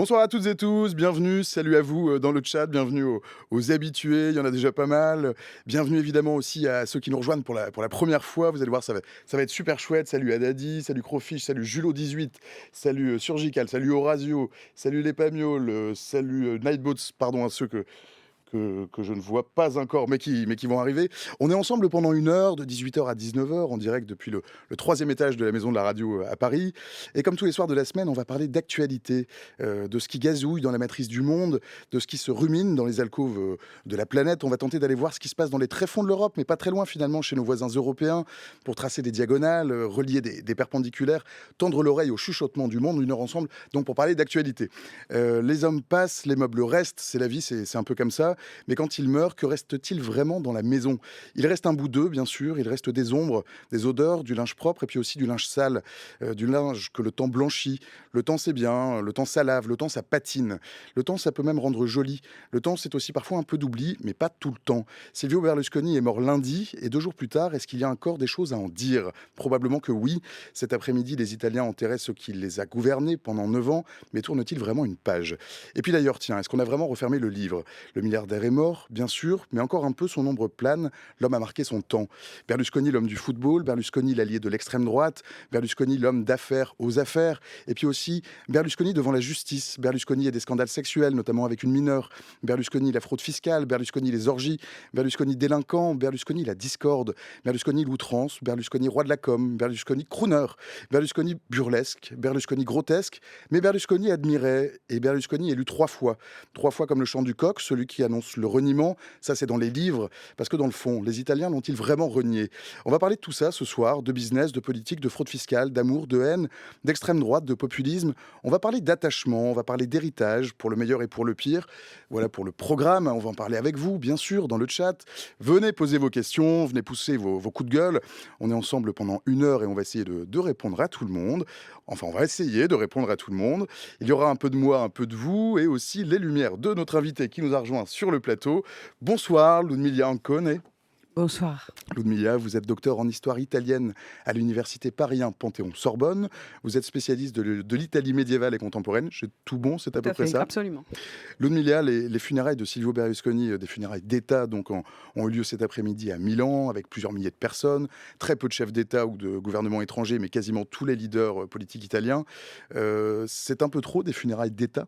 Bonsoir à toutes et tous, bienvenue, salut à vous dans le chat, bienvenue aux habitués, il y en a déjà pas mal. Bienvenue évidemment aussi à ceux qui nous rejoignent pour la première fois, vous allez voir, ça va être super chouette. Salut à Dadi, salut Crofiche, salut Julo18, salut Surgical, salut Horazio, salut Les Pamioles, salut Nightboats, pardon à ceux que je ne vois pas encore, mais qui vont arriver. On est ensemble pendant une heure, de 18h à 19h, en direct depuis le troisième étage de la Maison de la Radio à Paris. Et comme tous les soirs de la semaine, on va parler d'actualité, de ce qui gazouille dans la matrice du monde, de ce qui se rumine dans les alcôves de la planète. On va tenter d'aller voir ce qui se passe dans les tréfonds de l'Europe, mais pas très loin finalement, chez nos voisins européens, pour tracer des diagonales, relier des perpendiculaires, tendre l'oreille au chuchotement du monde, une heure ensemble, donc pour parler d'actualité. Les hommes passent, les meubles restent, c'est la vie, c'est un peu comme ça. Mais quand il meurt, que reste-t-il vraiment dans la maison? Il reste un bout d'eux, bien sûr, il reste des ombres, des odeurs, du linge propre et puis aussi du linge sale, du linge que le temps blanchit. Le temps, c'est bien, le temps, ça lave, le temps, ça patine. Le temps, ça peut même rendre joli. Le temps, c'est aussi parfois un peu d'oubli, mais pas tout le temps. Silvio Berlusconi est mort lundi et 2 jours plus tard, est-ce qu'il y a encore des choses à en dire? Probablement que oui. Cet après-midi, les Italiens enterraient ce qui les a gouvernés pendant 9 ans, mais tourne-t-il vraiment une page? Et puis d'ailleurs, tiens, est-ce qu'on a vraiment refermé le livre? Le milliardaire est mort, bien sûr, mais encore un peu son ombre plane. L'homme a marqué son temps. Berlusconi, l'homme du football, Berlusconi, l'allié de l'extrême droite, Berlusconi, l'homme d'affaires aux affaires, et puis aussi Berlusconi devant la justice. Berlusconi et des scandales sexuels, notamment avec une mineure. Berlusconi, la fraude fiscale, Berlusconi, les orgies, Berlusconi, délinquant, Berlusconi, la discorde, Berlusconi, l'outrance, Berlusconi, roi de la com, Berlusconi, crooner, Berlusconi, burlesque, Berlusconi, grotesque, mais Berlusconi admirait, et Berlusconi élu 3 fois. 3 fois comme le chant du coq, celui qui annonce le reniement. Ça, c'est dans les livres, parce que dans le fond, les Italiens l'ont-ils vraiment renié? On va parler de tout ça ce soir, de business, de politique, de fraude fiscale, d'amour, de haine, d'extrême droite, de populisme. On va parler d'attachement, on va parler d'héritage, pour le meilleur et pour le pire. Voilà pour le programme, on va en parler avec vous, bien sûr, dans le chat. Venez poser vos questions, venez pousser vos coups de gueule. On est ensemble pendant une heure et on va essayer de répondre à tout le monde. Enfin, on va essayer de répondre à tout le monde. Il y aura un peu de moi, un peu de vous, et aussi les lumières de notre invité qui nous a rejoint sur le plateau. Bonsoir, Ludmilla Ancone. Bonsoir. Ludmilla, vous êtes docteur en histoire italienne à l'université Paris 1 Panthéon-Sorbonne. Vous êtes spécialiste de l'Italie médiévale et contemporaine. J'ai tout bon, c'est à Tout peu à près fait, ça. absolument. Ludmilla, les funérailles de Silvio Berlusconi, des funérailles d'État, donc, ont eu lieu cet après-midi à Milan, avec plusieurs milliers de personnes, très peu de chefs d'État ou de gouvernements étrangers, mais quasiment tous les leaders politiques italiens. C'est un peu trop des funérailles d'État?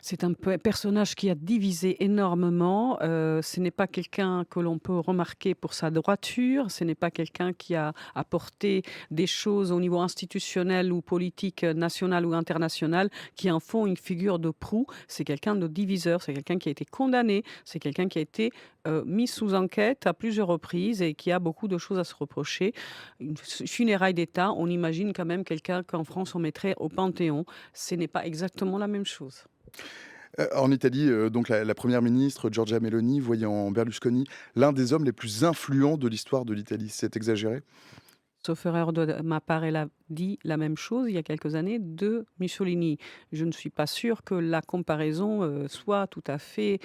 C'est un personnage qui a divisé énormément. Ce n'est pas quelqu'un que l'on peut remarquer pour sa droiture. Ce n'est pas quelqu'un qui a apporté des choses au niveau institutionnel ou politique, national ou international, qui en font une figure de proue. C'est quelqu'un de diviseur. C'est quelqu'un qui a été condamné. C'est quelqu'un qui a été mis sous enquête à plusieurs reprises et qui a beaucoup de choses à se reprocher. Une funéraille d'État, on imagine quand même quelqu'un qu'en France on mettrait au Panthéon. Ce n'est pas exactement la même chose. En Italie, donc la première ministre Giorgia Meloni voyait en Berlusconi l'un des hommes les plus influents de l'histoire de l'Italie. C'est exagéré? Sauf erreur de ma part, elle a dit la même chose il y a quelques années de Mussolini. Je ne suis pas sûre que la comparaison, soit tout à fait,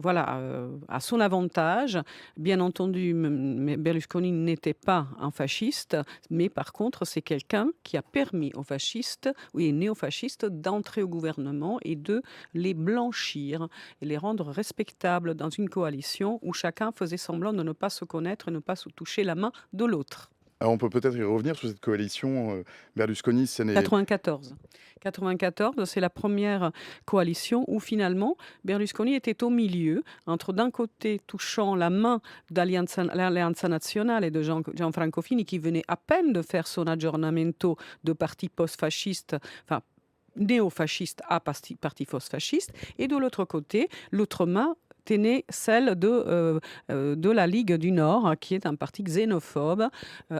voilà, à son avantage. Bien entendu, Berlusconi n'était pas un fasciste, mais par contre, c'est quelqu'un qui a permis aux fascistes, oui, néofascistes, d'entrer au gouvernement et de les blanchir et les rendre respectables dans une coalition où chacun faisait semblant de ne pas se connaître et ne pas se toucher la main de l'autre. Alors on peut peut-être y revenir sur cette coalition, Berlusconi, ce n'est 94. 94, c'est la première coalition où finalement Berlusconi était au milieu, entre d'un côté touchant la main l'Alleanza Nazionale et de Gianfranco Fini qui venait à peine de faire son aggiornamento de parti post-fasciste, enfin néo-fasciste à parti post-fasciste, et de l'autre côté, l'autre main tenait celle de la Ligue du Nord, hein, qui est un parti xénophobe,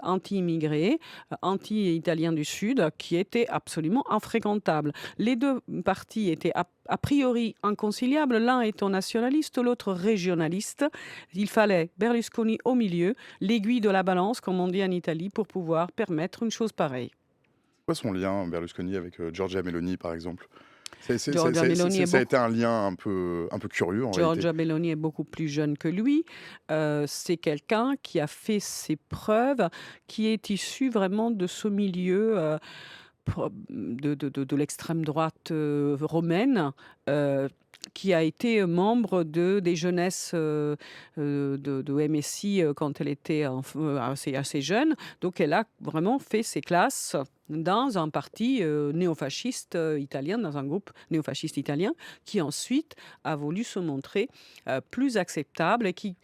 anti-immigré, anti-italien du Sud, qui était absolument infréquentable. Les deux partis étaient a priori inconciliables, l'un étant nationaliste, l'autre régionaliste. Il fallait Berlusconi au milieu, l'aiguille de la balance, comme on dit en Italie, pour pouvoir permettre une chose pareille. quoi son lien, Berlusconi, avec, Giorgia Meloni, par exemple? Giorgia Meloni est Ça a été beaucoup un lien un peu curieux, en réalité. Giorgia Meloni est beaucoup plus jeune que lui. C'est quelqu'un qui a fait ses preuves, qui est issu vraiment de ce milieu, de l'extrême droite romaine, qui a été membre des jeunesses de MSI quand elle était assez jeune. Donc elle a vraiment fait ses classes dans un parti néofasciste italien, dans un groupe néofasciste italien, qui ensuite a voulu se montrer plus acceptable et qui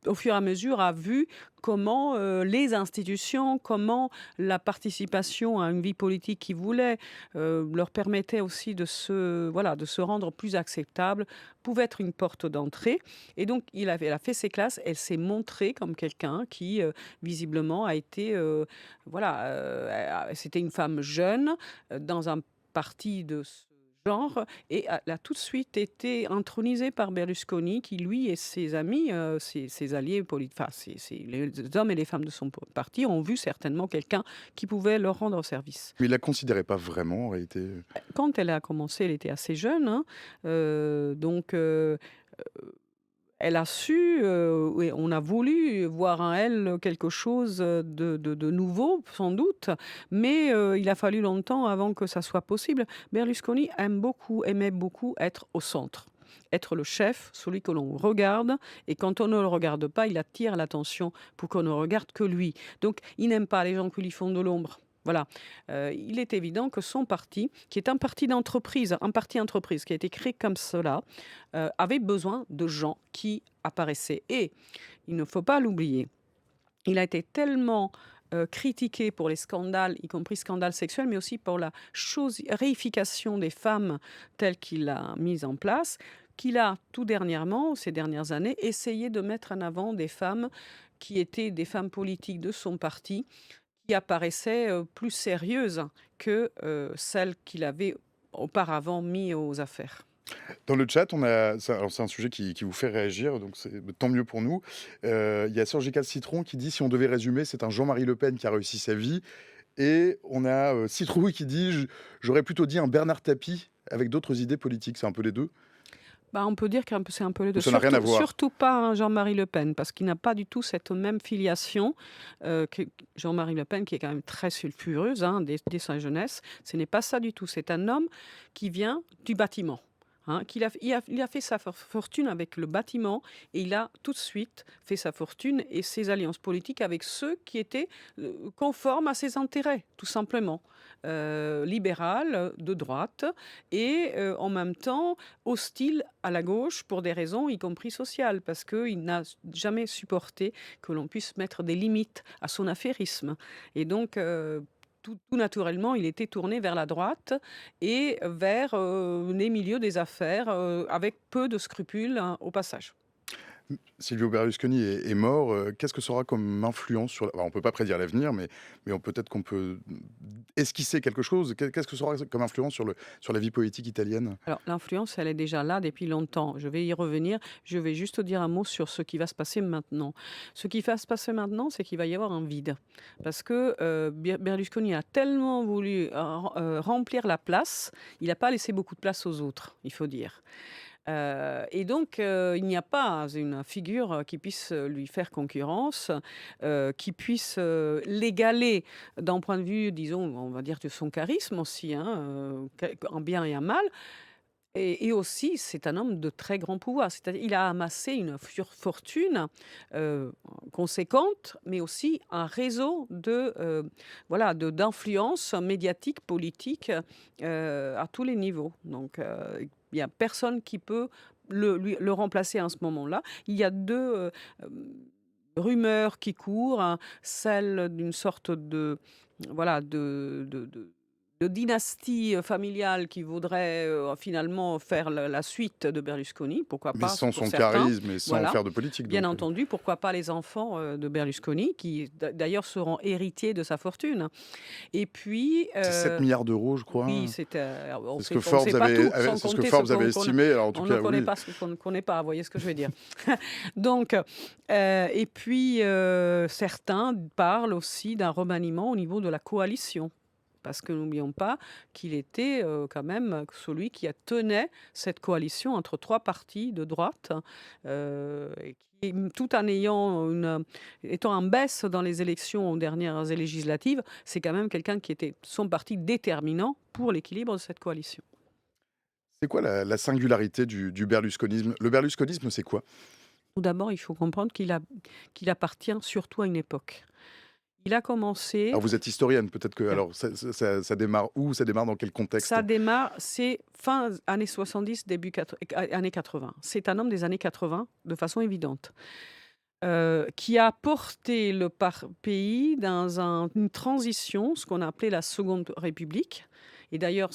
au fur et à mesure, a vu comment les institutions, comment la participation à une vie politique qu'ils voulaient leur permettait aussi de se rendre plus acceptable, pouvait être une porte d'entrée. Et donc, elle a fait ses classes, elle s'est montrée comme quelqu'un qui, visiblement, a été, c'était une femme jeune dans un parti de ce genre et elle a tout de suite été intronisée par Berlusconi qui, lui et ses amis, ses alliés politiques, enfin, les hommes et les femmes de son parti ont vu certainement quelqu'un qui pouvait leur rendre service. Mais il la considérait pas vraiment en réalité? Quand elle a commencé, elle était assez jeune, hein, donc elle a su, oui, on a voulu voir en elle quelque chose de nouveau, sans doute, mais il a fallu longtemps avant que ça soit possible. Berlusconi aimait beaucoup être au centre, être le chef, celui que l'on regarde, et quand on ne le regarde pas, il attire l'attention pour qu'on ne regarde que lui. Donc, il n'aime pas les gens qui lui font de l'ombre. Voilà. Il est évident que son parti, qui est un parti d'entreprise, un parti entreprise qui a été créé comme cela, avait besoin de gens qui apparaissaient. Et il ne faut pas l'oublier, il a été tellement critiqué pour les scandales, y compris scandales sexuels, mais aussi pour la réification des femmes telle qu'il l'a mise en place, qu'il a tout dernièrement, ces dernières années, essayé de mettre en avant des femmes qui étaient des femmes politiques de son parti, qui apparaissaient plus sérieuses que celles qu'il avait auparavant mis aux affaires. Dans le chat, alors c'est un sujet qui vous fait réagir, donc c'est tant mieux pour nous. Il y a Surgical Citron qui dit: «Si on devait résumer, c'est un Jean-Marie Le Pen qui a réussi sa vie», et on a, Citrouille qui dit: J'aurais plutôt dit un Bernard Tapie avec d'autres idées politiques». C'est un peu les 2? Bah, on peut dire c'est un peu les Ou 2. ça n'a rien à voir? Surtout pas un Jean-Marie Le Pen, parce qu'il n'a pas du tout cette même filiation que Jean-Marie Le Pen, qui est quand même très sulfureuse, hein, dès sa jeunesse. Ce n'est pas ça du tout. C'est un homme qui vient du bâtiment. Hein, il a fait sa fortune avec le bâtiment et il a tout de suite fait sa fortune et ses alliances politiques avec ceux qui étaient conformes à ses intérêts, tout simplement. Libéral, de droite et en même temps hostile à la gauche pour des raisons y compris sociales, parce qu'il n'a jamais supporté que l'on puisse mettre des limites à son affairisme. Et donc, tout naturellement, il était tourné vers la droite et vers les milieux des affaires, avec peu de scrupules, hein, au passage. Silvio Berlusconi est mort, qu'est-ce que ça aura comme influence sur on peut pas prédire l'avenir, mais on peut-être qu'on peut esquisser quelque chose. Qu'est-ce que ça aura comme influence sur la vie politique italienne? Alors, l'influence, elle est déjà là depuis longtemps. Je vais y revenir. Je vais juste dire un mot sur ce qui va se passer maintenant. Ce qui va se passer maintenant, c'est qu'il va y avoir un vide. Parce que Berlusconi a tellement voulu remplir la place, il n'a pas laissé beaucoup de place aux autres, il faut dire. Et donc, il n'y a pas une figure qui puisse lui faire concurrence, qui puisse l'égaler d'un point de vue, disons, on va dire de son charisme aussi, hein, en bien et en mal. Et aussi, c'est un homme de très grand pouvoir. C'est-à-dire, il a amassé une fortune conséquente, mais aussi un réseau d'influence médiatique, politique à tous les niveaux. Donc, il n'y a personne qui peut le remplacer à ce moment-là. Il y a deux rumeurs qui courent, hein, celle d'une sorte voilà, de dynastie familiale qui voudrait finalement faire la suite de Berlusconi, pourquoi Mais pas sans pour son certains. charisme et sans Voilà. faire de politique Bien donc, entendu, pourquoi pas les enfants de Berlusconi, qui d'ailleurs seront héritiers de sa fortune. Et puis, c'est 7 milliards d'euros, je oui, crois. on C'est ce que ne sait Forbes pas tout, avait sans c'est ce que compter ce Forbes avait qu'on estimé, alors en tout on ne cas connaît oui. pas ce qu'on ne connaît pas, vous voyez ce que je veux dire. Donc, et puis, certains parlent aussi d'un remaniement au niveau de la coalition. Parce que n'oublions pas qu'il était quand même celui qui a tenait cette coalition entre trois partis de droite, et qui, tout en étant en baisse dans les élections aux dernières législatives, c'est quand même quelqu'un qui était son parti déterminant pour l'équilibre de cette coalition. C'est quoi la singularité du berlusconisme? Le berlusconisme, c'est quoi? Tout d'abord, il faut comprendre qu'il appartient surtout à une époque. Il a commencé. Alors vous êtes historienne, peut-être que alors ça démarre où? Ça démarre dans quel contexte? Ça démarre, c'est fin années 70, début années 80. C'est un homme des années 80, de façon évidente, qui a porté le pays dans une transition, ce qu'on a appelé la Seconde République. Et d'ailleurs,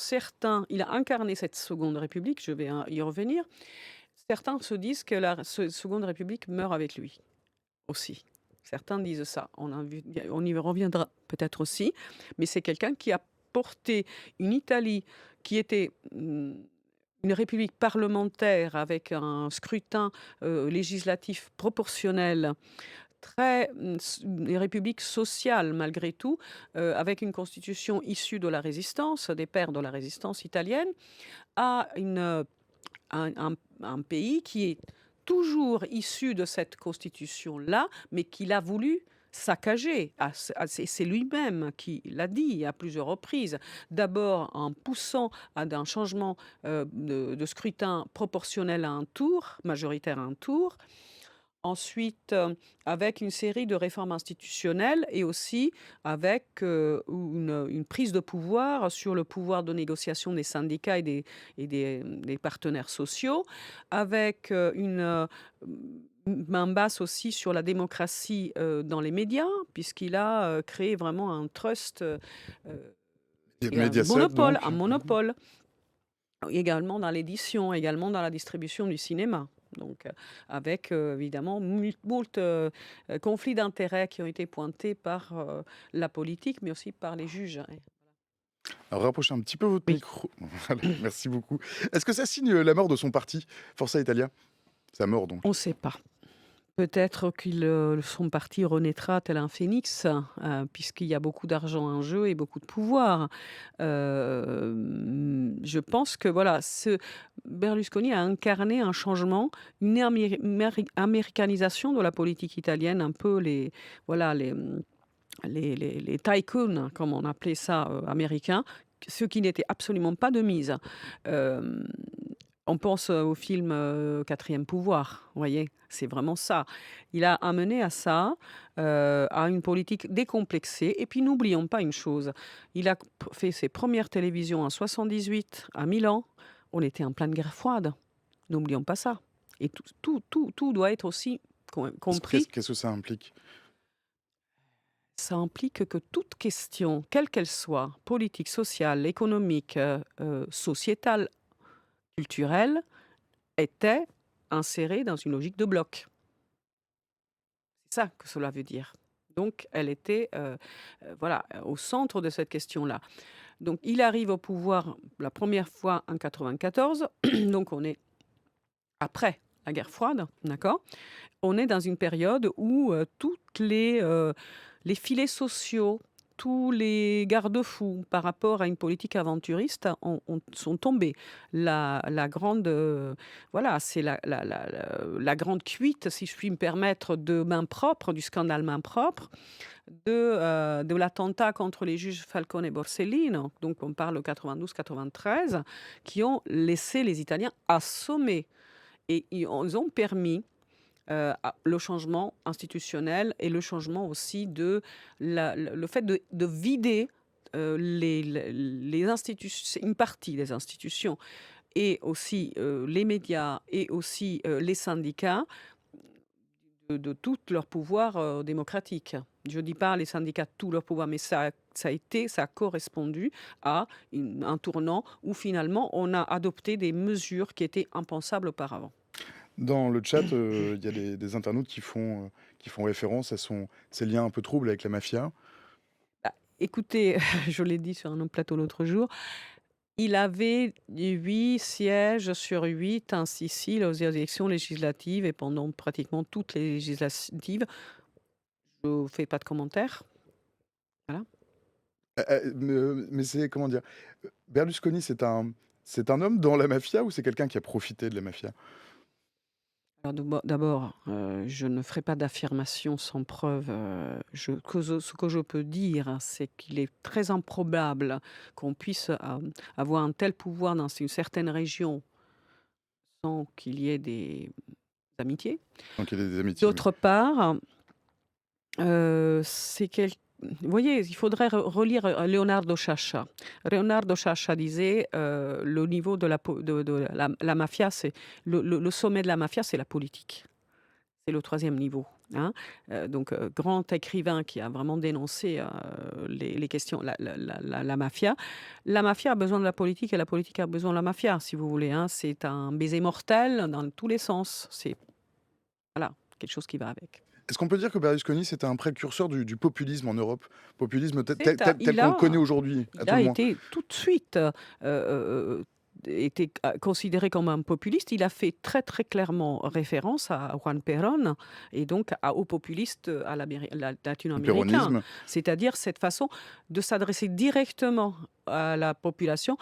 il a incarné cette Seconde République, je vais y revenir. Certains se disent que la Seconde République meurt avec lui aussi. Certains disent ça. On y reviendra peut-être aussi. Mais c'est quelqu'un qui a porté une Italie qui était une république parlementaire avec un scrutin législatif proportionnel, une république sociale malgré tout, avec une constitution issue de la résistance, des pères de la résistance italienne, à un pays qui est toujours issu de cette constitution-là, mais qu'il a voulu saccager. C'est lui-même qui l'a dit à plusieurs reprises. D'abord en poussant à un changement de scrutin proportionnel à un tour, majoritaire à un tour. Ensuite, avec une série de réformes institutionnelles et aussi avec une prise de pouvoir sur le pouvoir de négociation des syndicats et des partenaires sociaux, avec une main basse aussi sur la démocratie dans les médias, puisqu'il a créé vraiment un trust et un Mediaset monopole, donc? un monopole. Également dans l'édition, également dans la distribution du cinéma. Donc, avec évidemment moult conflits d'intérêts qui ont été pointés par la politique, mais aussi par les juges, hein. Alors rapprochez un petit peu votre Oui. micro. Voilà, merci beaucoup. Est-ce que ça signe, la mort de son parti, Forza Italia? Sa mort donc? On ne sait pas. Peut-être son parti renaîtra tel un phénix, puisqu'il y a beaucoup d'argent en jeu et beaucoup de pouvoir. Je pense que voilà, Berlusconi a incarné un changement, une américanisation de la politique italienne, un peu voilà, les tycoons, comme on appelait ça, américains, ce qui n'était absolument pas de mise. Hem, on pense, au film, 4 pouvoir, vous voyez? C'est vraiment ça. Il a amené à ça, à une politique décomplexée et puis n'oublions pas une chose, il a fait ses premières télévisions en 78 à Milan. On était en pleine guerre froide, n'oublions pas ça et tout doit être aussi compris. Qu'est-ce que ça implique? Ça implique que toute question, quelle qu'elle soit, politique, sociale, économique, sociétale, culturelle, était insérée dans une logique de bloc. C'est ça que cela veut dire. Donc elle était, voilà, au centre de cette question-là. Donc il arrive au pouvoir la première fois en 94, donc on est après la guerre froide, d'accord? On est dans une période où, toutes les filets sociaux, tous les garde-fous par rapport à une politique aventuriste sont tombés. La grande, voilà, c'est la grande cuite, si je puis me permettre, de main propre, du scandale main propre, de l'attentat contre les juges Falcone et Borsellino, donc on parle 92-93, qui ont laissé les Italiens assommés et ils ont permis le changement institutionnel et le changement aussi de le fait de vider les institutions, une partie des institutions et aussi les médias et aussi les syndicats de tout leur pouvoir démocratique. Je ne dis pas les syndicats tout leur pouvoir, mais ça a correspondu à un tournant où finalement on a adopté des mesures qui étaient impensables auparavant. Dans le chat, il y a des internautes qui font référence à ses liens un peu troubles avec la mafia. Bah, écoutez, je l'ai dit sur un autre plateau l'autre jour, il avait 8 sièges sur 8 en Sicile aux élections législatives et pendant pratiquement toutes les législatives. Je ne fais pas de commentaires. Voilà. Mais c'est comment dire? Berlusconi, c'est un homme dans la mafia ou c'est quelqu'un qui a profité de la mafia? Alors d'abord, je ne ferai pas d'affirmation sans preuve, ce que je peux dire, hein, c'est qu'il est très improbable qu'on puisse, avoir un tel pouvoir dans une certaine région sans qu'il y ait des amitiés. Donc il y a des amitiés, oui. D'autre part, c'est quel vous voyez, il faudrait relire, Leonardo Sciascia. Leonardo Sciascia disait, le niveau de la mafia, c'est le sommet de la mafia, c'est la politique. C'est le troisième niveau, hein. Donc grand écrivain qui a vraiment dénoncé, les questions la mafia. La mafia a besoin de la politique et la politique a besoin de la mafia, si vous voulez, hein. C'est un baiser mortel dans tous les sens. C'est voilà, quelque chose qui va avec. Est-ce qu'on peut dire que Berlusconi, c'était un précurseur du populisme en Europe? Populisme C'est à tel qu'on le connaît aujourd'hui, à il tout a le moins? été tout de suite, été considéré comme un populiste. Il a fait très, très clairement référence à Juan Perón et donc aux populistes, Le latino-américains. péronisme? C'est-à-dire cette façon de s'adresser directement à la population.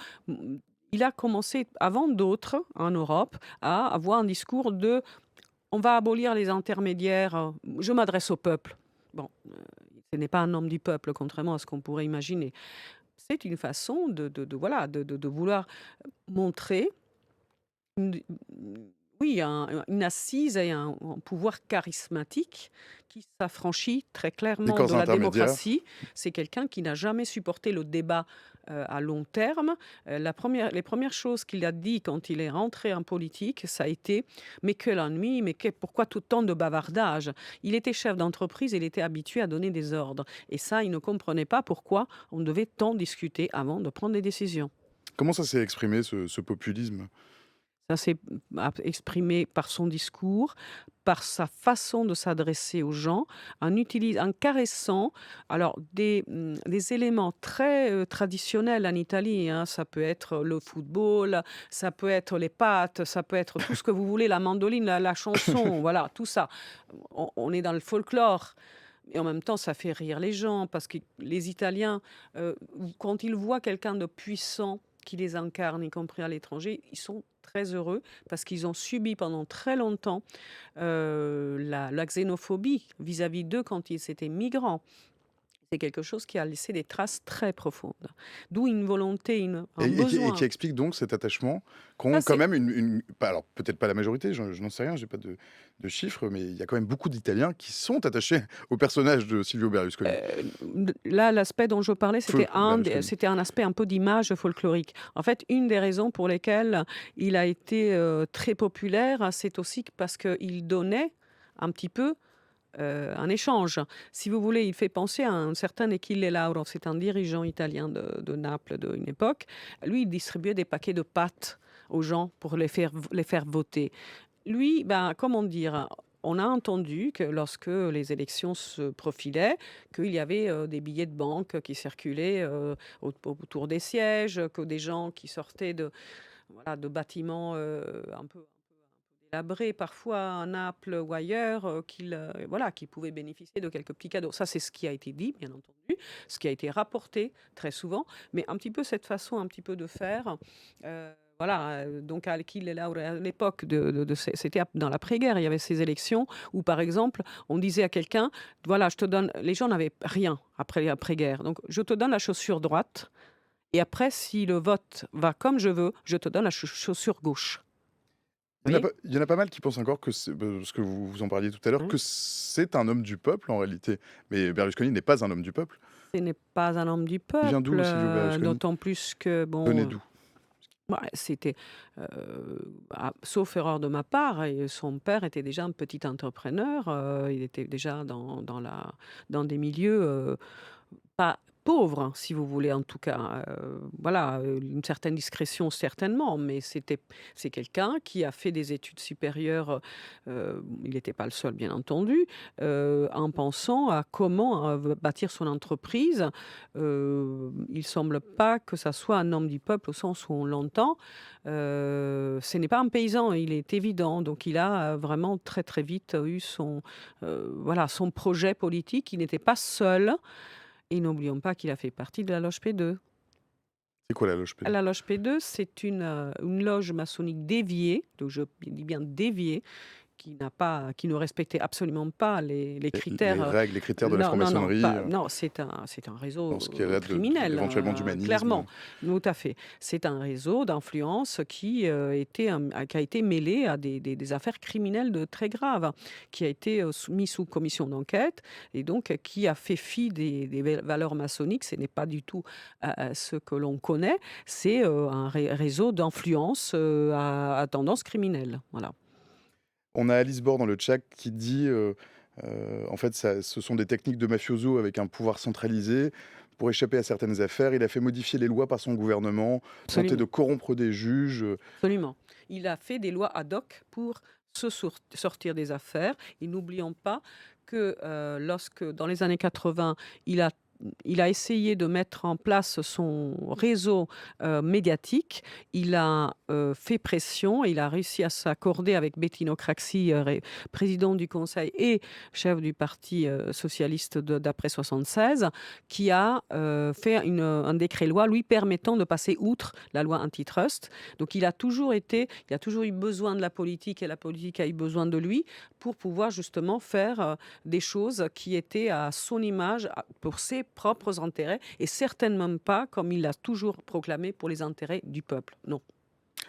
Il a commencé, avant d'autres en Europe, à avoir un discours de: «On va abolir les intermédiaires, je m'adresse au peuple». Bon, ce n'est pas un homme du peuple, contrairement à ce qu'on pourrait imaginer. C'est une façon voilà, de vouloir montrer une oui, une assise et un pouvoir charismatique qui s'affranchit très Des clairement de corps la intermédiaires? démocratie. C'est quelqu'un qui n'a jamais supporté le débat, à long terme. Les premières choses qu'il a dit quand il est rentré en politique, ça a été: «Mais quel ennui, mais pourquoi tout tant de bavardage?» Il était chef d'entreprise, il était habitué à donner des ordres et ça, il ne comprenait pas pourquoi on devait tant discuter avant de prendre des décisions. Comment ça s'est exprimé ce populisme? Ça s'est exprimé par son discours, par sa façon de s'adresser aux gens, en caressant alors des éléments très, traditionnels en Italie, hein. Ça peut être le football, ça peut être les pâtes, ça peut être tout ce que vous voulez, la mandoline, la chanson, voilà, tout ça. On est dans le folklore et en même temps, ça fait rire les gens parce que les Italiens, quand ils voient quelqu'un de puissant qui les incarne, y compris à l'étranger, ils sont très heureux parce qu'ils ont subi pendant très longtemps, la xénophobie vis-à-vis d'eux quand ils étaient migrants. C'est quelque chose qui a laissé des traces très profondes. D'où une volonté, un Et qui besoin. explique donc cet attachement Ça, qu'ont quand c'est même alors peut-être pas la majorité, je n'en sais rien, j'ai pas de chiffres, mais il y a quand même beaucoup d'Italiens qui sont attachés au personnage de Silvio Berlusconi. Là, l'aspect dont je parlais, Berlusconi. c'était un aspect un peu d'image folklorique. En fait, une des raisons pour lesquelles il a été, très populaire, c'est aussi parce qu'il donnait un petit peu, un échange. Si vous voulez, il fait penser à un certain Achille Lauro, c'est un dirigeant italien de Naples d'une époque. Lui, il distribuait des paquets de pâtes aux gens pour les faire voter. Lui, ben, comment dire? On a entendu que lorsque les élections se profilaient, qu'il y avait, des billets de banque qui circulaient, autour des sièges, que des gens qui sortaient voilà, de bâtiments, un peu délabrés parfois à Naples ou ailleurs, voilà, qu'ils pouvaient bénéficier de quelques petits cadeaux. Ça, c'est ce qui a été dit, bien entendu, ce qui a été rapporté très souvent, mais un petit peu cette façon un petit peu de faire, voilà, donc Achille Lauro à l'époque c'était dans l'après-guerre, il y avait ces élections où, par exemple, on disait à quelqu'un: «Voilà, je te donne» les gens n'avaient rien après l'après-guerre, donc: «Je te donne la chaussure droite et après si le vote va comme je veux, je te donne la chaussure gauche». Vous voyez? Il y en a pas mal qui pensent encore que parce que vous en parliez tout à l'heure, Mmh. que c'est un homme du peuple en réalité. Mais Berlusconi n'est pas un homme du peuple. Ce n'est pas un homme du Il vient peuple, d'où Silvio Berlusconi? d'autant plus que Venait bon, d'où? ouais, c'était, sauf erreur de ma part et son père était déjà un petit entrepreneur, il était déjà dans des milieux, pas pauvre, hein, si vous voulez, en tout cas, voilà, une certaine discrétion certainement, mais c'est quelqu'un qui a fait des études supérieures, il n'était pas le seul bien entendu, en pensant à comment, bâtir son entreprise. Il semble pas que ça soit un homme du peuple au sens où on l'entend. Ce n'est pas un paysan, il est évident, donc il a, vraiment très, très vite eu voilà, son projet politique. Il n'était pas seul. Et n'oublions pas qu'il a fait partie de la loge P2. C'est quoi la loge P2? La loge P2, c'est une loge maçonnique déviée, donc je dis bien déviée, qui ne respectait absolument pas les Les critères. règles, les critères de la Non, non, non, franc-maçonnerie, non, c'est un dans réseau ce qui relève criminel, éventuellement d'humanisme. clairement, tout à fait. C'est un réseau d'influence qui a été mêlé à des affaires criminelles de très graves, qui a été mis sous commission d'enquête et donc qui a fait fi des valeurs maçonniques. Ce n'est pas du tout ce que l'on connaît. C'est un réseau d'influence à tendance criminelle. Voilà. On a Alice Bord dans le chat qui dit, en fait, ce sont des techniques de mafioso avec un pouvoir centralisé. Pour échapper à certaines affaires, il a fait modifier les lois par son gouvernement, tenter de Absolument. corrompre des juges. Absolument. Il a fait des lois ad hoc pour sortir des affaires. Et n'oublions pas que lorsque, dans les années 80, il a, il a essayé de mettre en place son réseau médiatique, il a fait pression, il a réussi à s'accorder avec Bettino Craxi, président du Conseil et chef du Parti socialiste d'après 76, qui a fait un décret-loi lui permettant de passer outre la loi antitrust. Donc il a toujours eu besoin de la politique et la politique a eu besoin de lui pour pouvoir justement faire des choses qui étaient à son image, pour ses propres intérêts et certainement pas, comme il l'a toujours proclamé, pour les intérêts du peuple. Non.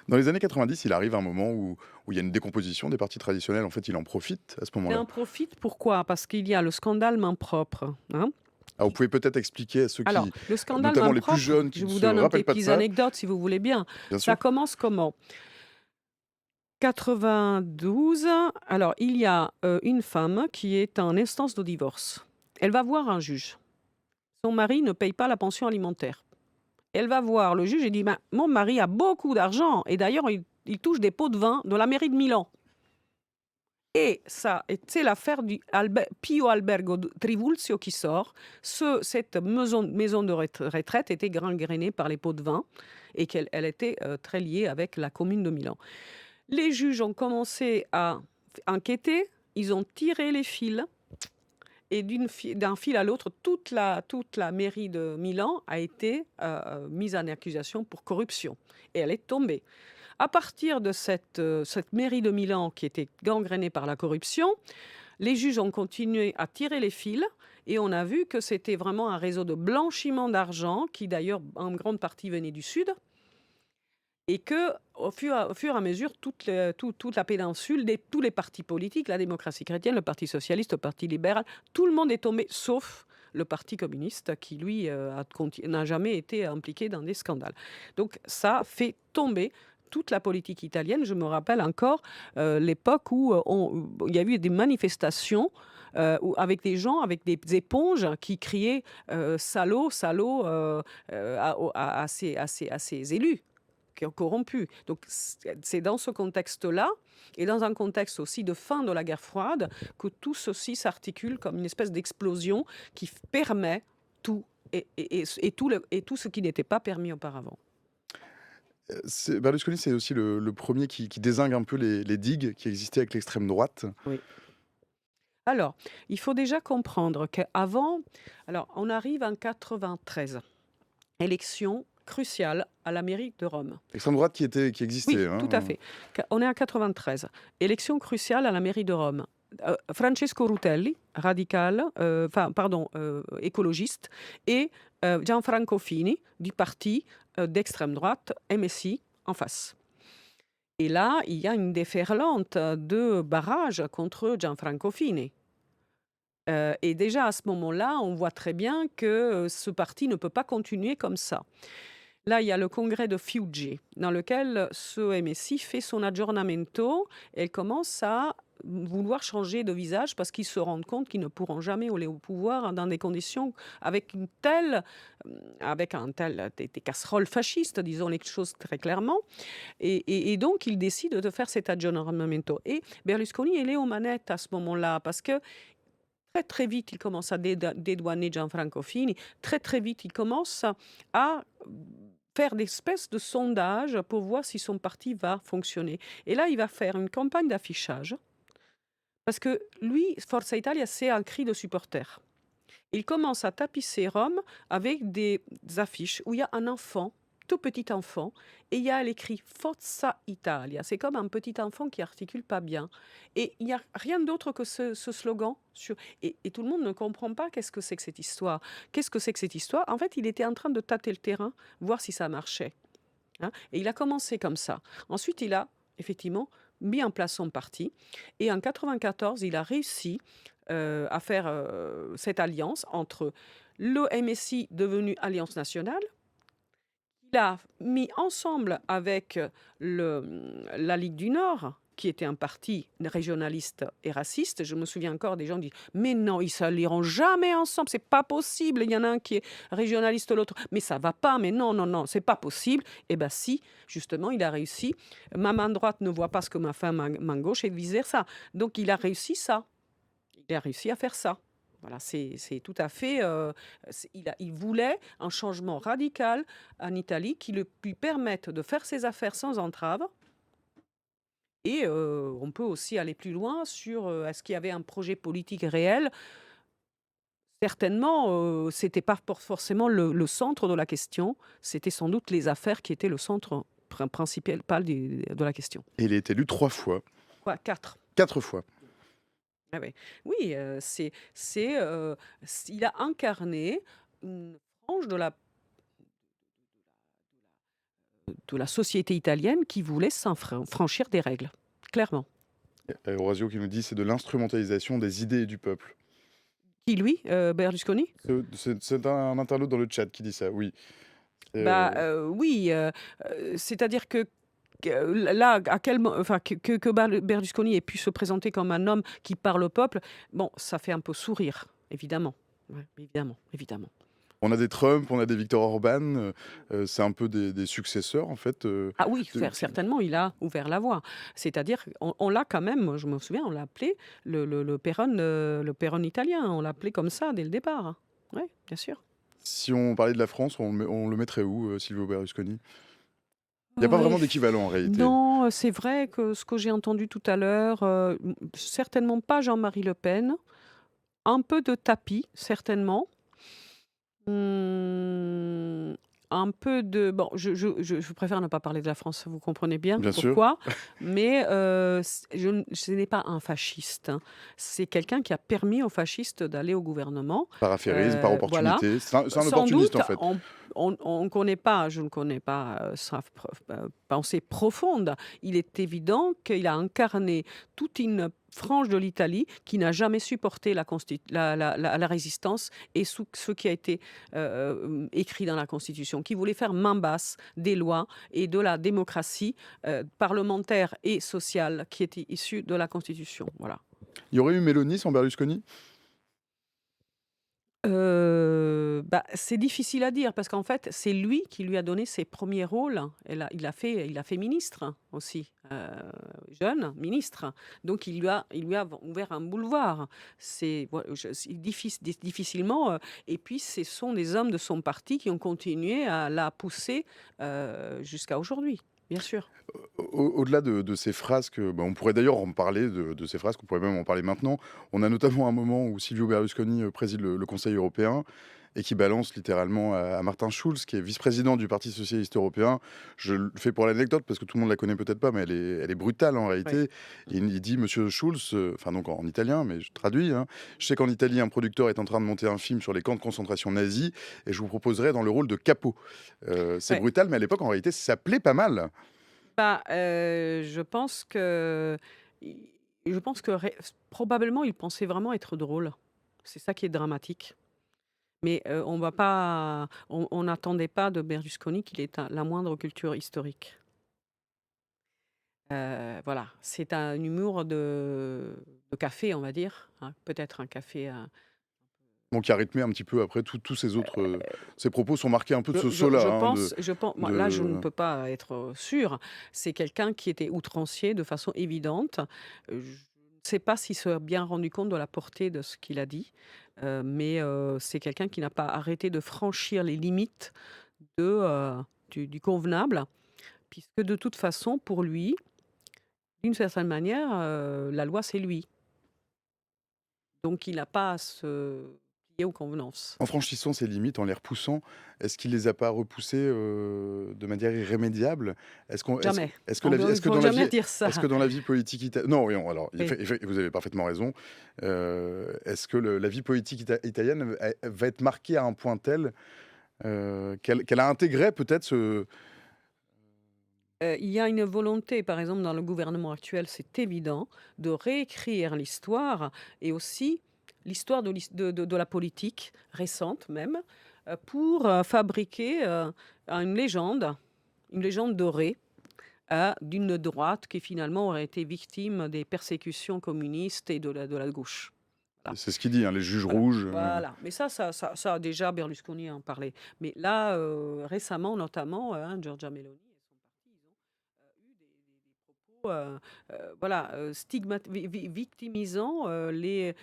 Dans les années 90, il arrive un moment où il y a une décomposition des partis traditionnels. En fait, il en profite à ce Il moment-là. en profite, pourquoi? Parce qu'il y a le scandale main propre, hein. Alors, vous pouvez peut-être expliquer à ceux Alors, qui, le scandale notamment main les plus propre, jeunes, qui je ne vous se donne des rappellent pas de petites ça, anecdotes si vous voulez bien. bien Ça sûr. commence comment? 92, alors il y a une femme qui est en instance de divorce. Elle va voir un juge. Son mari ne paye pas la pension alimentaire. Elle va voir le juge et dit: «Ben, mon mari a beaucoup d'argent et d'ailleurs il touche des pots de vin de la mairie de Milan». Et ça, et c'est l'affaire du Pio Albergo Trivulzio qui sort. Cette maison de retraite était gangrénée par les pots de vin et qu'elle elle était très liée avec la commune de Milan. Les juges ont commencé à enquêter, ils ont tiré les fils et d'un fil à l'autre, toute la mairie de Milan a été mise en accusation pour corruption et elle est tombée. À partir de cette mairie de Milan qui était gangrénée par la corruption, les juges ont continué à tirer les fils et on a vu que c'était vraiment un réseau de blanchiment d'argent qui d'ailleurs en grande partie venait du Sud et que au fur et à mesure, toute la péninsule, tous les partis politiques, la démocratie chrétienne, le Parti socialiste, le Parti libéral, tout le monde est tombé, sauf le Parti communiste qui, lui, n'a jamais été impliqué dans des scandales. Donc ça fait tomber toute la politique italienne. Je me rappelle encore l'époque où il y a eu des manifestations avec des gens avec des éponges qui criaient salaud, salaud à ces élus corrompus. Donc c'est dans ce contexte-là, et dans un contexte aussi de fin de la guerre froide, que tout ceci s'articule comme une espèce d'explosion qui permet tout et tout ce qui n'était pas permis auparavant. Berlusconi, c'est aussi le premier qui dézingue un peu les digues qui existaient avec l'extrême droite. Oui. Alors, il faut déjà comprendre qu'avant, alors on arrive en 93, élection cruciale à la mairie de Rome. L'extrême droite qui Oui, existait, tout à hein. fait. On est à 93. Élection cruciale à la mairie de Rome. Francesco Rutelli, radical, écologiste, et Gianfranco Fini, du parti d'extrême droite, MSI, en face. Et là, il y a une déferlante de barrage contre Gianfranco Fini. Et déjà à ce moment-là, on voit très bien que ce parti ne peut pas continuer comme ça. Là, il y a le congrès de Fiuggi, dans lequel ce MSI fait son aggiornamento et commence à vouloir changer de visage parce qu'ils se rendent compte qu'ils ne pourront jamais aller au pouvoir dans des conditions avec des casseroles fascistes, disons les choses très clairement. Et donc, ils décident de faire cet aggiornamento. Et Berlusconi, il est aux manettes à ce moment-là parce que très, très vite, il commence à dédouaner Gianfranco Fini. Très, très vite, il commence à faire des espèces de sondages pour voir si son parti va fonctionner. Et là, il va faire une campagne d'affichage parce que lui, Forza Italia, c'est un cri de supporters. Il commence à tapisser Rome avec des affiches où il y a un enfant, tout petit enfant, et il y a l'écrit Forza Italia. C'est comme un petit enfant qui articule pas bien. Et il n'y a rien d'autre que ce slogan. Et tout le monde ne comprend pas qu'est-ce que c'est que cette histoire. Qu'est-ce que c'est que cette histoire? En fait, il était en train de tâter le terrain, voir si ça marchait, hein. Et il a commencé comme ça. Ensuite, il a effectivement mis en place son parti. Et en 94, il a réussi à faire cette alliance entre le MSI devenu Alliance nationale. Il a mis ensemble avec la Ligue du Nord, qui était un parti régionaliste et raciste. Je me souviens encore des gens qui disent mais non, ils s'allieront jamais ensemble, c'est pas possible. Il y en a un qui est régionaliste, l'autre, mais ça va pas. Mais non, non, non, c'est pas possible. Eh ben si, justement, il a réussi. Ma main droite ne voit pas ce que ma main gauche et vice versa. Donc il a réussi ça. Il a réussi à faire ça. Voilà, c'est tout à fait. Il voulait un changement radical en Italie qui lui permette de faire ses affaires sans entrave. Et on peut aussi aller plus loin sur est-ce qu'il y avait un projet politique réel. Certainement, c'était pas forcément le centre de la question. C'était sans doute les affaires qui étaient le centre principal de la question. Et il a été élu 3 fois, Quoi, quatre. 4 fois. Ah ouais. Oui, il a incarné une frange de la société italienne qui voulait s'affranchir des règles, clairement. Orazio qui nous dit: «C'est de l'instrumentalisation des idées et du peuple». Qui lui? Berlusconi? C'est un internaute dans le chat qui dit ça, oui. Bah, oui, c'est-à-dire que là, à quel mo enfin, que Berlusconi ait pu se présenter comme un homme qui parle au peuple, bon, ça fait un peu sourire, évidemment. Ouais, évidemment, évidemment. On a des Trump, on a des Viktor Orban, c'est un peu des successeurs en fait, Ah oui, de qui certainement, il a ouvert la voie. C'est-à-dire on l'a quand même, moi je me souviens, on l'a appelé le Péron italien, on l'a appelé comme ça dès le départ. Oui, bien sûr. si on parlait de la France, on le mettrait où, Silvio Berlusconi? Il y a pas Ouais, vraiment d'équivalent en réalité. non, c'est vrai que ce que j'ai entendu tout à l'heure, certainement pas Jean-Marie Le Pen, un peu de tapis, certainement. Mmh, un peu de bon, je préfère ne pas parler de la France, vous comprenez bien Bien sûr, pourquoi, mais ce n'est pas un fasciste, hein. C'est quelqu'un qui a permis aux fascistes d'aller au gouvernement, par affairisme, par voilà. opportunité. C'est un Sans opportuniste doute, en fait. on connaît pas, je ne connais pas, sa pensée profonde. Il est évident qu'il a incarné toute une frange de l'Italie qui n'a jamais supporté la résistance et ce qui a été écrit dans la Constitution, qui voulait faire main basse des lois et de la démocratie parlementaire et sociale qui était issue de la Constitution. Voilà. Il y aurait eu Mélanie sans Berlusconi? Bah, c'est difficile à dire parce qu'en fait, c'est lui qui lui a donné ses premiers rôles. Il a fait ministre aussi, jeune ministre. Donc il lui a ouvert un boulevard. Difficilement, et puis ce sont des hommes de son parti qui ont continué à la pousser, jusqu'à aujourd'hui, bien sûr. Au-delà de ces frasques, bah, on pourrait d'ailleurs en parler de ces frasques, on pourrait même en parler maintenant. On a notamment un moment où Silvio Berlusconi, préside le Conseil européen et qui balance littéralement à Martin Schulz, qui est vice-président du Parti socialiste européen. Je le fais pour l'anecdote parce que tout le monde la connaît peut-être pas, mais elle est brutale en Ouais. réalité. Il dit: «Monsieur Schulz», enfin donc en italien, mais je traduis, hein: «Je sais qu'en Italie, un producteur est en train de monter un film sur les camps de concentration nazis et je vous proposerai dans le rôle de Capo». C'est Ouais. brutal, mais à l'époque, en réalité, ça plaît pas mal. Bah, i je pense que probablement, il pensait vraiment être drôle. C'est ça qui est dramatique. Mais, on n'attendait pas de Berlusconi qu'il ait la moindre culture historique. Voilà, c'est un humour de café, on va dire, hein, peut-être un café, Donc qui a rythmé un petit peu après tous ces autres, ses propos sont marqués un peu de Je ce je saut-là, je hein, pense je pen moi, là, je ne de peux pas être, sûre. C'est quelqu'un qui était outrancier de façon évidente. Je ne sais pas s'il s'est bien rendu compte de la portée de ce qu'il a dit, mais c'est quelqu'un qui n'a pas arrêté de franchir les limites du convenable, puisque de toute façon, pour lui, d'une certaine manière, la loi, c'est lui. Donc il n'a pas à se liées aux convenances. En franchissant ces limites, en les repoussant, est-ce qu'il les a pas repoussées, de manière irrémédiable? Jamais. Est-ce que la vie Il faut jamais dire ça. est-ce que dans la vie politique non, oui, alors Oui. vous avez parfaitement raison. Est-ce que la vie politique italienne va être marquée à un point tel, qu'elle a intégré peut-être ce Il y a une volonté, par exemple, dans le gouvernement actuel, c'est évident, de réécrire l'histoire et aussi l'histoire de la politique récente même, pour, fabriquer, une légende dorée, d'une droite qui finalement aurait été victime des persécutions communistes et de la gauche. Voilà. c'est ce qu'il dit, hein, les juges Voilà, rouges, voilà. Mais ça déjà Berlusconi en parlait. Mais là, récemment notamment, Giorgia Meloni et son parti, ils ont, eu des propos, voilà, victimisant, les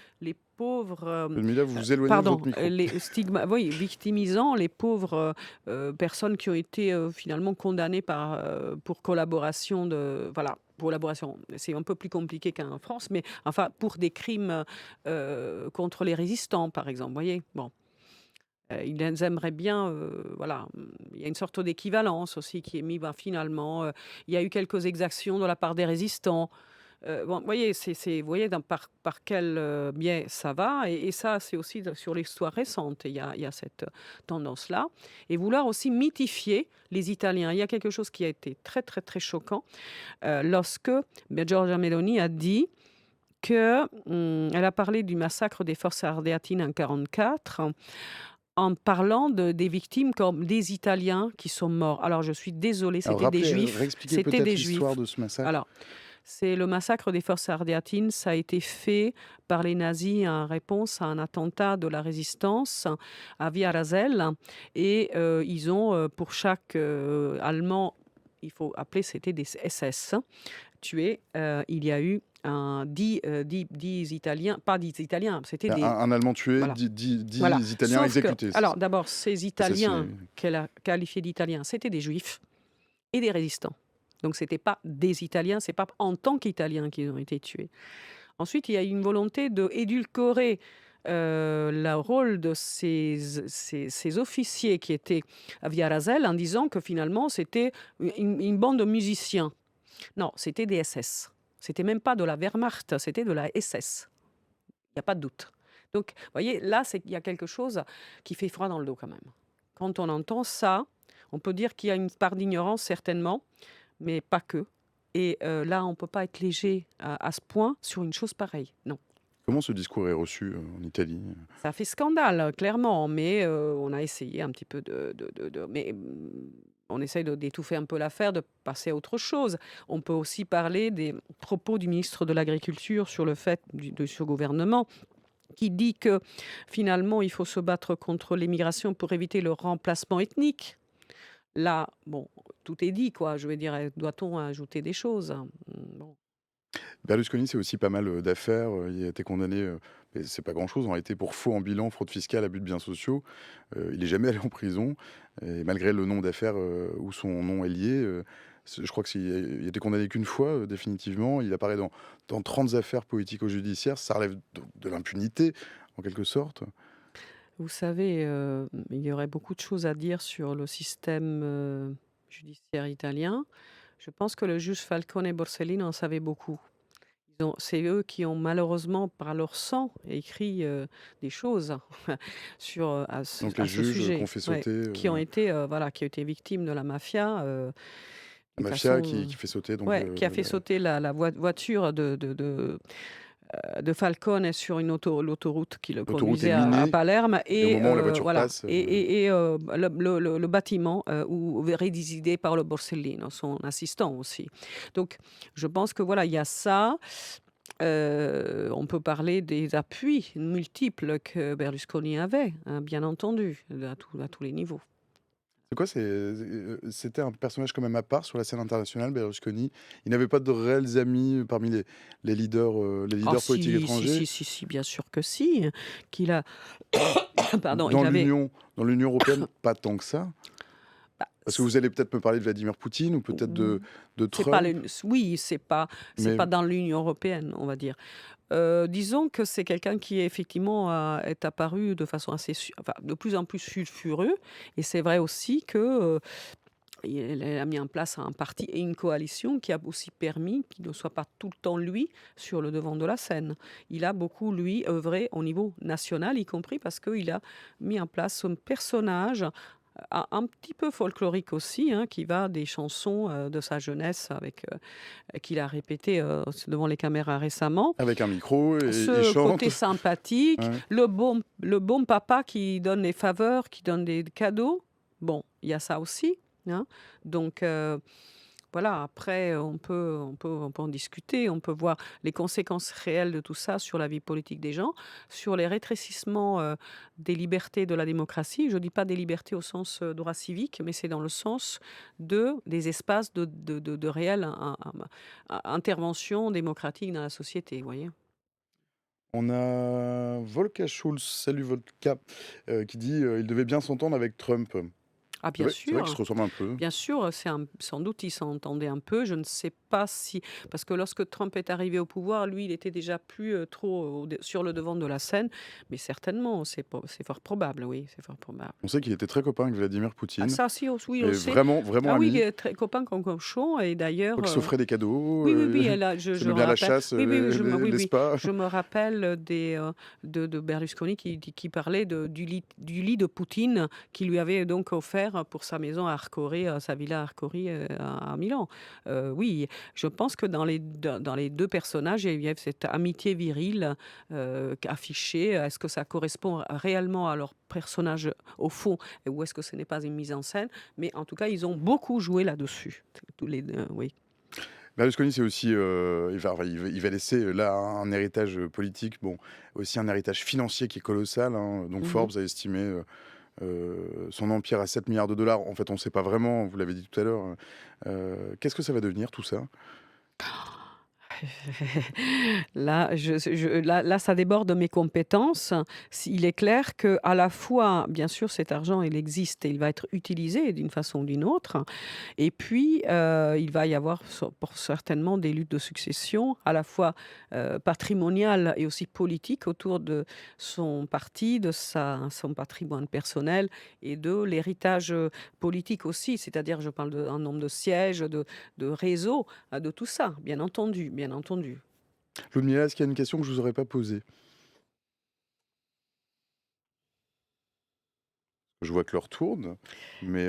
pauvres, Ludmilla, vous vous éloignez de votre pardon, micro. oui, victimisant les pauvres, personnes qui ont été, finalement condamnées pour collaboration voilà, collaboration, c'est un peu plus compliqué qu'en France, mais enfin pour des crimes, contre les résistants, par exemple, vous voyez? Bon, ils aimeraient bien, voilà, il y a une sorte d'équivalence aussi qui est mis, ben, finalement, il y a eu quelques exactions de la part des résistants. Bon, vous voyez, vous voyez par quel, biais ça va et ça, c'est aussi sur l'histoire récente. Il y a cette tendance-là et vouloir aussi mythifier les Italiens. Il y a quelque chose qui a été très, très, très choquant, lorsque, Giorgia Meloni a dit que, elle a parlé du massacre des forces ardeatines en 1944 en parlant des victimes comme des Italiens qui sont morts. Alors je suis désolée, Alors c'était des juifs, réexpliquez c'était peut-être des l'histoire juifs. de ce massacre? Alors, c'est le massacre des forces ardeatines. Ça a été fait par les nazis en réponse à un attentat de la résistance à Via Rasella. Et ils ont, pour chaque Allemand, il faut appeler, c'était des SS, tués, il y a eu 10 Italiens, pas 10 Italiens, c'était Un des... Allemand tué, Voilà. 10 Voilà. Italiens Sauf que, exécutés, c'est ça? alors d'abord, ces Ça, c'est Italiens qu'elle a qualifiés d'Italiens, c'était des Juifs et des résistants. Donc c'était pas des Italiens, c'est pas en tant qu'Italiens qu'ils ont été tués. Ensuite, il y a eu une volonté de édulcorer, le rôle de ces officiers qui étaient à Via Rasella en disant que finalement c'était une bande de musiciens. Non, c'était des SS. C'était même pas de la Wehrmacht, c'était de la SS. Il y a pas de doute. Donc, vous voyez, là, il y a quelque chose qui fait froid dans le dos quand même. Quand on entend ça, on peut dire qu'il y a une part d'ignorance certainement, mais pas que. Et là, on ne peut pas être léger à ce point sur une chose pareille. Non. Comment ce discours est reçu, en Italie? Ça fait scandale, clairement, mais on a essayé un petit peu mais on essaye d'étouffer un peu l'affaire, de passer à autre chose. On peut aussi parler des propos du ministre de l'Agriculture sur le fait de ce gouvernement qui dit que finalement il faut se battre contre l'immigration pour éviter le remplacement ethnique. Là, bon, tout est dit, quoi. Je veux dire, doit-on ajouter des choses? Bon. Berlusconi, c'est aussi pas mal, d'affaires, il a été condamné, mais c'est pas grand-chose en réalité pour faux en bilan, fraude fiscale, abus de biens sociaux. Il est jamais allé en prison et malgré le nombre d'affaires, où son nom est lié, je crois il a été condamné qu'une fois, définitivement. Il apparaît dans 30 affaires politico-judiciaires. Ça relève de l'impunité, en quelque sorte. Vous savez, il y aurait beaucoup de choses à dire sur le système, judiciaire italien. Je pense que le juge Falcone et Borsellino en savaient beaucoup. C'est eux qui ont malheureusement, par leur sang, écrit, des choses sur, Donc les à ce juges, sujet. qu'on fait Ouais, sauter, qui ont été, voilà, qui ont été victimes de la mafia, la de mafia façon, qui fait sauter donc ouais, qui a fait le sauter la voiture de Falcone sur l'autoroute qui le l'autoroute est conduisait à minée Palerme et au et moment où la voiture voilà passe, le bâtiment, où résidait Paolo Borsellino, son assistant aussi. Donc je pense que voilà, il y a ça. On peut parler des appuis multiples que Berlusconi avait, hein, bien entendu, à tous les niveaux. c'est quoi? C'était un personnage quand même à part sur la scène internationale, Berlusconi. Il n'avait pas de réels amis, parmi les Ah leaders politiques si, si, étrangers? si, si, si, bien sûr que si, qu'il a pardon, Dans il avait... l'Union européenne, pas tant que ça? Bah, Parce que vous allez peut-être me parler de Vladimir Poutine ou peut-être Ou de c'est pas Trump, le oui, c'est mais pas dans l'Union européenne, on va dire. Disons que c'est quelqu'un qui effectivement est apparu de façon assez enfin, de plus en plus sulfureux et c'est vrai aussi que, il a mis en place un parti et une coalition qui a aussi permis qu'il ne soit pas tout le temps lui sur le devant de la scène. Il a beaucoup, lui, œuvré au niveau national, y compris parce qu'il a mis en place un personnage un petit peu folklorique aussi, hein, qui va des chansons de sa jeunesse qu'il a répété devant les caméras récemment. avec un micro et Ce chante. côté sympathique, Ouais. le bon papa qui donne les faveurs, qui donne des cadeaux. Bon, il y a ça aussi, hein. Donc voilà, après on peut en discuter, on peut voir les conséquences réelles de tout ça sur la vie politique des gens, sur les rétrécissements, des libertés de la démocratie. Je ne dis pas des libertés au sens, droit civique, mais c'est dans le sens des espaces de réelle intervention démocratique dans la société, vous voyez? On a Volker Schulz, salut Volker, qui dit, «Il devait bien s'entendre avec Trump». Ah C'est vrai qu'ils se ressemblent un peu. bien sûr, sans doute ils s'entendaient un peu. Je ne sais pas si parce que lorsque Trump est arrivé au pouvoir, lui, il était déjà plus, trop sur le devant de la scène, mais certainement, c'est fort probable, oui, c'est fort probable. On sait qu'il était très copain avec Vladimir Ah Poutine, ça si, oui, on le mais sait. vraiment, vraiment Ah oui, il amis. est très copain comme cochon et Je crois d'ailleurs, qu'ils s'offraient des cadeaux, oui, oui, oui, elle a ils je aimaient me bien la rappelle. chasse, Oui, oui, oui, oui, les oui, spas. je me rappelle de Berlusconi qui parlait du lit de Poutine qui lui avait donc offert pour sa maison à Arcori, sa villa à Arcori, à Milan. Oui, je pense que dans les 2 personnages, il y avait cette amitié virile, affichée. Est-ce que ça correspond réellement à leur personnage au fond ou est-ce que ce n'est pas une mise en scène? Mais en tout cas, ils ont beaucoup joué là-dessus, tous les 2, oui. Berlusconi, c'est aussi, il va laisser, là, un héritage, politique, bon, aussi un héritage financier qui est colossal, hein. Donc Mmh. Forbes a estimé, son empire à 7 milliards de dollars. En fait, on ne sait pas vraiment, vous l'avez dit tout à l'heure, qu'est-ce que ça va devenir tout ça? Là, ça déborde de mes compétences. Il est clair que à la fois, bien sûr, cet argent, il existe et il va être utilisé d'une façon ou d'une autre. Et puis, il va y avoir pour certainement des luttes de succession, à la fois patrimoniales et aussi politiques autour de son parti, son patrimoine personnel et de l'héritage politique aussi. C'est-à-dire, je parle d'un nombre de sièges, de réseaux, de tout ça, bien entendu, bien entendu. Ludmilla, est-ce qu'il y a une question que je vous aurais pas posée? Je vois que l'heure tourne, mais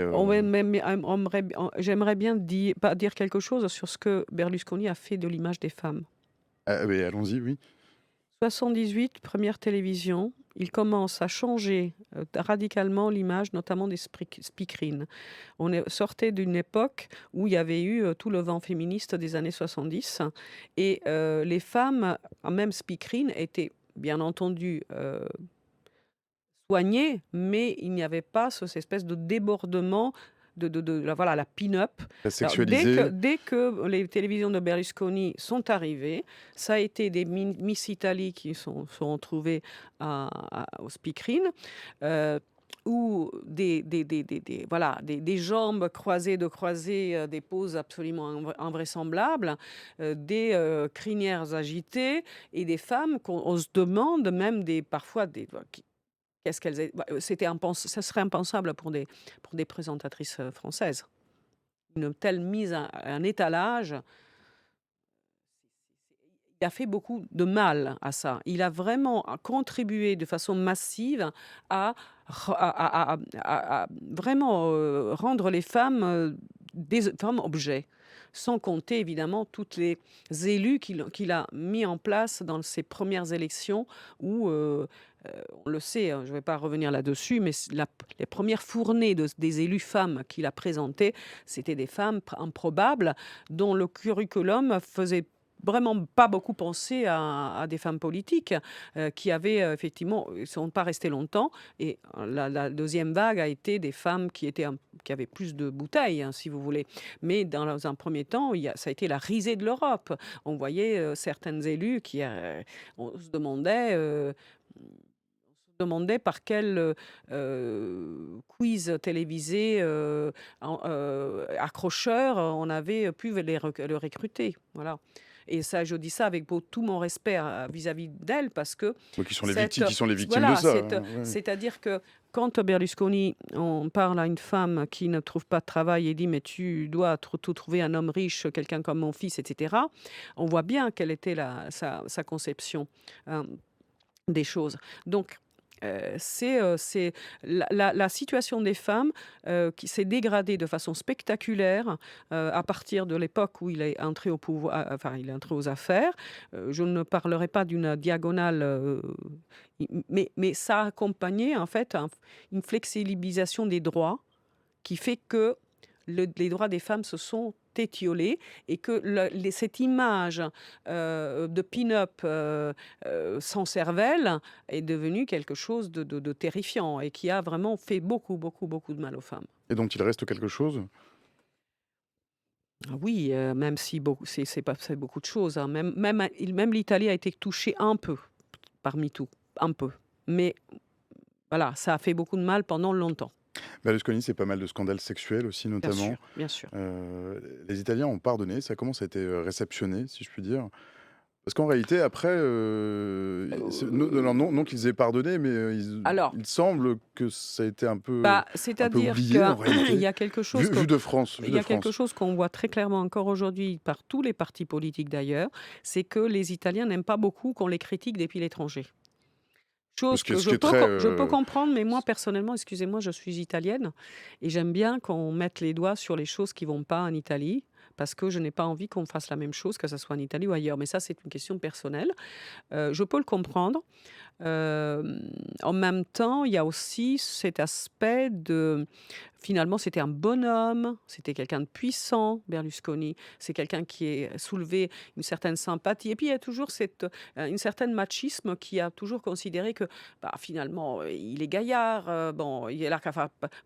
J'aimerais bien pas dire quelque chose sur ce que Berlusconi a fait de l'image des femmes. ah, beh, allons-y, oui. 78, première télévision, il commence à changer radicalement l'image, notamment des speakerines. Sortait d'une époque où il y avait eu tout le vent féministe des années 70 et les femmes, même speakerines, étaient bien entendu soignées, mais il n'y avait pas cette espèce de débordement voilà, la pin-up. La Alors, sexualiser. dès que les télévisions de Berlusconi sont arrivées, ça a été des Miss Italie qui sont retrouvées au speakerine, euh, ou voilà, des jambes croisées de croisées, des poses absolument invraisemblables, des crinières agitées et des femmes qu'on se demande même parfois qu'est-ce qu'elles bah, ça serait impensable pour des présentatrices, françaises. Une telle mise en étalage, il a fait beaucoup de mal à ça. Il a vraiment contribué de façon massive à vraiment, rendre les femmes, des femmes objets. Sans compter évidemment toutes les élus qu'il a mis en place dans ses premières élections où, on le sait, hein, je ne vais pas revenir là-dessus, mais les premières fournées des élus femmes qu'il a présentées, c'était des femmes improbables dont le curriculum faisait vraiment pas beaucoup penser à des femmes politiques qui avaient effectivement, ils ne sont pas restées longtemps. Et la deuxième vague a été des femmes qui avaient plus de bouteilles, hein, si vous voulez. Mais dans un premier temps, ça a été la risée de l'Europe. On voyait certaines élus on se demandait demandais par quel, quiz télévisé, accrocheur, on avait pu le recruter, voilà. Et ça, je dis ça avec tout mon respect vis-à-vis d'elle parce que Donc cette, qui sont les victimes de voilà, ça, hein, ouais. c'est-à-dire que quand Berlusconi, on parle à une femme qui ne trouve pas de travail et dit: «Mais tu dois trouver un homme riche, quelqu'un comme mon fils», et cetera. On voit bien quelle était sa conception, hem, des choses. Donc, c'est la situation des femmes, qui s'est dégradée de façon spectaculaire, à partir de l'époque où il est entré au pouvoir, enfin, il est entré aux affaires. Je ne parlerai pas d'une diagonale, mais ça a accompagné, en fait, une flexibilisation des droits qui fait que les droits des femmes se sont étiolés et que cette image de pin-up sans cervelle est devenue quelque chose de terrifiant et qui a vraiment fait beaucoup, beaucoup, beaucoup de mal aux femmes. Et donc il reste quelque chose? Ah oui, même si c'est beaucoup de choses, hein. Même l'Italie a été touchée un peu par MeToo, un peu. Mais voilà, ça a fait beaucoup de mal pendant longtemps. Berlusconi, c'est pas mal de scandales sexuels aussi Bien notamment. sûr, bien sûr. Les Italiens ont pardonné, ça commence à être, réceptionné, si je puis dire. Parce qu'en réalité après, c'est non qu'ils aient pardonné, mais, Alors, il semble que ça a été bah, un peu c'est-à-dire oublié en qu'il réalité. y a quelque chose Vu de France. qu'on voit très clairement encore aujourd'hui par tous les partis politiques d'ailleurs, c'est que les Italiens n'aiment pas beaucoup qu'on les critique depuis l'étranger. Chose que Ce qui est très, je peux comprendre, mais moi personnellement, excusez-moi, je suis italienne et j'aime bien qu'on mette les doigts sur les choses qui vont pas en Italie, parce que je n'ai pas envie qu'on fasse la même chose, que ça soit en Italie ou ailleurs. Mais ça, c'est une question personnelle. Je peux le comprendre. En même temps, il y a aussi cet aspect de finalement, c'était un bonhomme, c'était quelqu'un de puissant, Berlusconi. C'est quelqu'un qui a soulevé une certaine sympathie et puis il y a toujours une certaine machisme qui a toujours considéré que, bah, finalement, il est gaillard, bon, il est là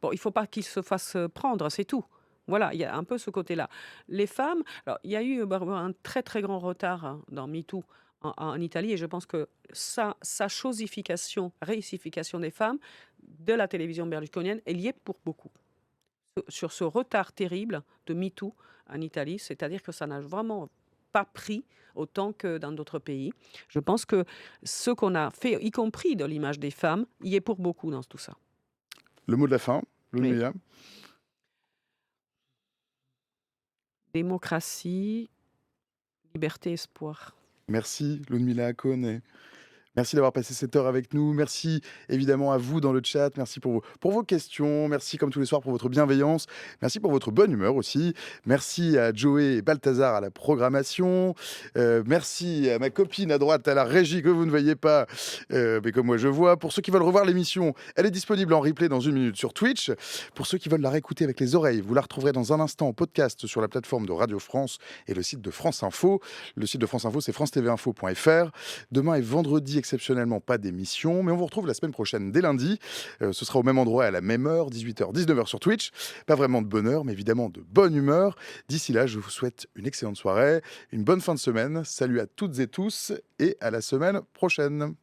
bon, il faut pas qu'il se fasse, prendre, c'est tout. Voilà, il y a un peu ce côté-là. Les femmes, alors il y a eu, bah, un très, très grand retard, hein, dans MeToo en Italie et je pense que sa chosification, réissification des femmes de la télévision berlusconienne est liée pour beaucoup sur ce retard terrible de MeToo en Italie, c'est-à-dire que ça n'a vraiment pas pris autant que dans d'autres pays. Je pense que ce qu'on a fait, y compris de l'image des femmes, y est pour beaucoup dans tout ça. Le mot de la fin, Oui. Ludmilla? Démocratie, liberté, espoir. Merci Ludmilla Coney. Merci d'avoir passé cette heure avec nous. Merci évidemment à vous dans le chat. Merci pour vos questions. Merci comme tous les soirs pour votre bienveillance. Merci pour votre bonne humeur aussi. Merci à Joey et Balthazar à la programmation. Merci à ma copine à droite à la régie que vous ne voyez pas, mais que moi je vois. Pour ceux qui veulent revoir l'émission, elle est disponible en replay dans une minute sur Twitch. Pour ceux qui veulent la réécouter avec les oreilles, vous la retrouverez dans un instant en podcast sur la plateforme de Radio France et le site de France Info. Le site de France Info, c'est france-tv-info.fr. Demain est vendredi, exceptionnellement pas d'émission, mais on vous retrouve la semaine prochaine dès lundi. Ce sera au même endroit à la même heure, 18h, 19h sur Twitch. Pas vraiment de bonheur, mais évidemment de bonne humeur. D'ici là, je vous souhaite une excellente soirée, une bonne fin de semaine. Salut à toutes et tous et à la semaine prochaine.